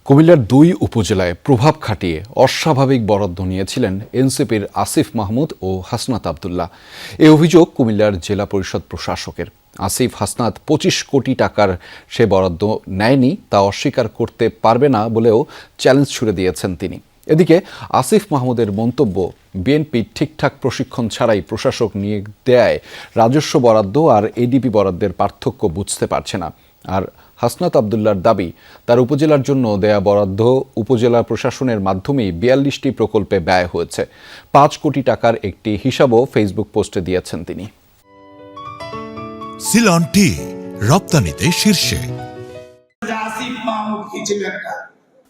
কুমিল্লার ২ উপজেলায় প্রভাব খাটিয়ে অস্বাভাবিক বরাদ্দ নিয়েছিলেন এনসিপির আসিফ মাহমুদ ও হাসনাত আব্দুল্লাহ। এই অভিযোগ কুমিল্লার জেলা পরিষদ প্রশাসকের। আসিফ হাসনাত ২৫ কোটি টাকার সে বরাদ্দ নেয়নি তা অস্বীকার করতে পারবে না বলেও চ্যালেঞ্জ ছুড়ে দিয়েছেন তিনি। এদিকে আসিফ মাহমুদের মন্তব্য, বিএনপি ঠিকঠাক প্রশিক্ষণ ছাড়াই প্রশাসক নিয়োগ দেয় রাজস্ব বরাদ্দ আর এডিপি বরাদ্দের পার্থক্য বুঝতে পারছে না। আর হাসনাত আব্দুল্লাহর দাবি, তার উপজেলার জন্য দেয়া বরাদ্দ উপজেলা প্রশাসনের মাধ্যমেই ৪২টি প্রকল্পে ব্যয় হয়েছে। ৫ কোটি টাকার একটি হিসাবও ফেসবুক পোস্টে দিয়েছেন তিনি। সিলন টি রপ্তানিতে শীর্ষে।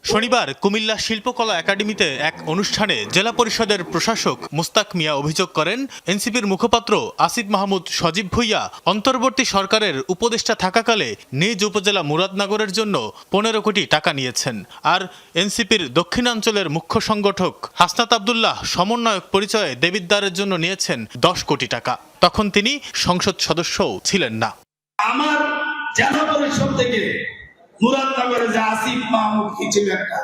শনিবার কুমিল্লা শিল্পকলা একাডেমিতে এক অনুষ্ঠানে জেলা পরিষদের প্রশাসক মুস্তাক মিয়া অভিযোগ করেন, এনসিপির মুখপাত্র আসিফ মাহমুদ সজীব ভুইয়া অন্তর্বর্তী সরকারের উপদেষ্টা থাকাকালে নিজ উপজেলা মুরাদনগরের জন্য ১৫ কোটি টাকা নিয়েছেন। আর এনসিপির দক্ষিণাঞ্চলের মুখ্য সংগঠক হাসনাত আব্দুল্লাহ সমন্বয়ক পরিচয়ে দেবিদ্বারের জন্য নিয়েছেন ১০ কোটি টাকা। তখন তিনি সংসদ সদস্যও ছিলেন না। আমার জেলা পরিষদ থেকে মুরাদনগরে যে আসিফ মাহমুদ কি ছিল একটা,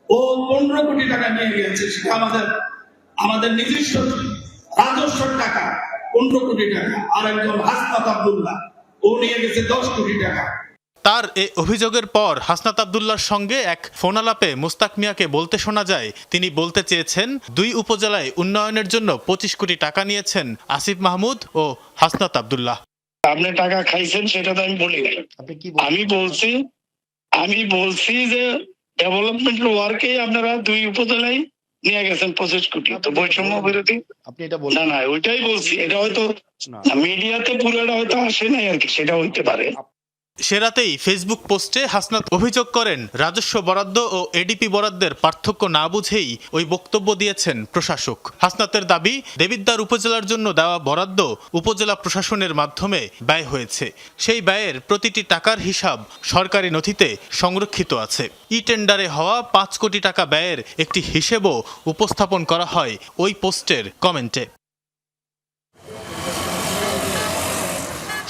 ও ১৫ কোটি টাকা নিয়ে গেছে। সেটা আমাদের নিজস্ব রাজস্ব টাকা ১৫ কোটি টাকা। আর একজন হাসনাত আব্দুল্লাহ, ও নিয়ে গেছে ১০ কোটি টাকা। তার এই অভিযোগের পর হাসনাত আব্দুল্লাহর সঙ্গে এক ফোনালাপে মুস্তাক মিয়াকে বলতে শোনা যায়, তিনি বলতে চেয়েছেন ২ উপজেলায় উন্নয়নের জন্য ২৫ কোটি টাকা নিয়েছেন আসিফ মাহমুদ ও হাসনাত আব্দুল্লাহ। আপনি টাকা খাইছেন সেটা তো আমি বলি নাই। আমি বলছি যে ডেভেলপমেন্ট ওয়ার্কে আপনারা ২ উপজেলায় নিয়ে গেছেন ২৫ কোটি। তো বৈষম্য বিরোধী আপনি এটা বলেন না, ওইটাই বলছি। এটা হয়তো মিডিয়াতে পুরোটা হয়তো আসে নাই আর কি, সেটা হইতে পারে। সে রাতেই ফেসবুক পোস্টে হাসনাত অভিযোগ করেন, রাজস্ব বরাদ্দ ও এডিপি বরাদ্দের পার্থক্য না বুঝেই ওই বক্তব্য দিয়েছেন প্রশাসক। হাসনাতের দাবি, দেবিদ্বার উপজেলার জন্য দেওয়া বরাদ্দ উপজেলা প্রশাসনের মাধ্যমে ব্যয় হয়েছে। সেই ব্যয়ের প্রতিটি টাকার হিসাব সরকারি নথিতে সংরক্ষিত আছে। ই টেন্ডারে হওয়া ৫ কোটি টাকা ব্যয়ের একটি হিসেবও উপস্থাপন করা হয় ওই পোস্টের কমেন্টে।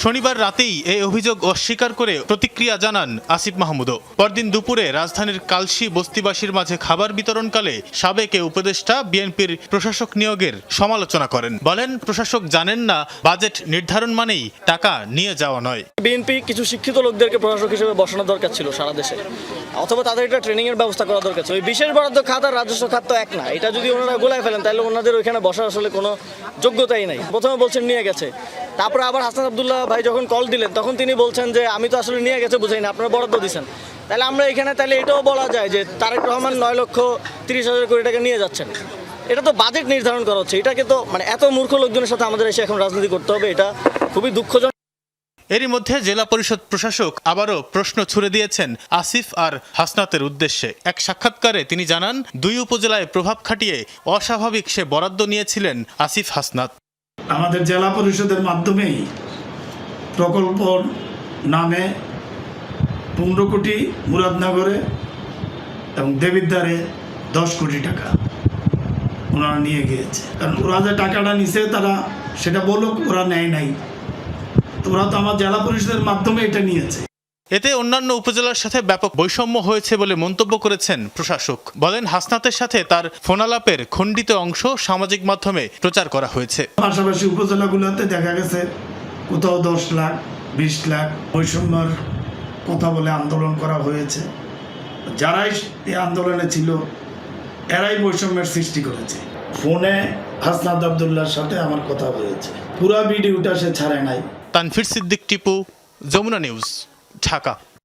শনিবার রাতেই এই অভিযোগ অস্বীকার করে প্রতিক্রিয়া জানান আসিফ মাহমুদও। পরদিন দুপুরে রাজধানীর কালশী বস্তিবাসীর মাঝে খাবার বিতরণকালে সাবেক উপদেষ্টা বিএনপির প্রশাসক নিয়োগের সমালোচনা করেন। বলেন, প্রশাসক জানেন না বাজেট নির্ধারণ মানেই টাকা নিয়ে যাওয়া নয়। বিএনপি কিছু শিক্ষিত লোকদেরকে প্রশাসক হিসেবে বসানো দরকার ছিল সারা দেশে, অথবা তাদের একটা ট্রেনিং এর ব্যবস্থা করা দরকার ছিল। ওই বিশেষ বরাদ্দ খাত আর রাজস্ব খাত তো এক না। এটা যদি ওনারা গোলায় ফেলেন তাহলে ওনাদের ওইখানে বসার আসলে কোনো যোগ্যতাই নাই। প্রথমে বলছেন নিয়ে গেছে, তারপরে আবার হাসনাত আব্দুল্লাহ ভাই যখন কল দিলেন তখন তিনি বলছেন যে আমি তো আসলে নিয়ে গেছে বুঝাই না, আপনারা বরাদ্দ দিচ্ছেন। তাহলে আমরা এখানে তাহলে এটাও বলা যায় যে তারেক রহমান ৯,৩০,০০০ কোটি টাকা নিয়ে যাচ্ছেন। এটা তো বাজেট নির্ধারণ করা হচ্ছে। এটাকে তো এত মূর্খ লোকজনের সাথে আমাদের এসে এখন রাজনীতি করতে হবে, এটা খুবই দুঃখজনক। এরই মধ্যে জেলা পরিষদ প্রশাসক আবারও প্রশ্ন ছুড়ে দিয়েছেন আসিফ আর হাসনাতের উদ্দেশ্যে। এক সাক্ষাৎকারে তিনি জানান, ২ উপজেলায় প্রভাব খাটিয়ে অস্বাভাবিক সে বরাদ্দ নিয়েছিলেন আসিফ হাসনাত। আমাদের জেলা পরিষদের মাধ্যমেই প্রকল্প নামে ১৫ কোটি মুরাদনগরে এবং দেবিদ্বারে ১০ কোটি টাকা ওনারা নিয়ে গিয়েছে। কারণ ওরা যে টাকাটা নিছে তারা সেটা বলুক ওরা নেয় নাই, ওরা তো আমার জেলা পরিষদের মাধ্যমে এটা নিয়েছে। এতে অন্যান্য উপজেলার সাথে ব্যাপক বৈষম্য হয়েছে বলে মন্তব্য করেছেন প্রশাসক। বলেন, হাসনাতের সাথে তার ফোনালাপের খণ্ডিত অংশ সামাজিক মাধ্যমে প্রচার করা হয়েছে। পাশাপাশি উপজেলাগুলোতে দেখা গেছে কোথাও ১০ লাখ ২০ লাখ বৈষম্যর কথা বলে আন্দোলন করা হয়েছে। যারাই এই আন্দোলনে ছিল এরাই বৈষম্যের সৃষ্টি করেছে। ফোনে হাসনাত আব্দুল্লাহর সাথে আমার কথা হয়েছে, পুরা ভিডিওটা সে ছাড়ে নাই। তানভীর সিদ্দিক টিপু, যমুনা নিউজ, ঢাকা।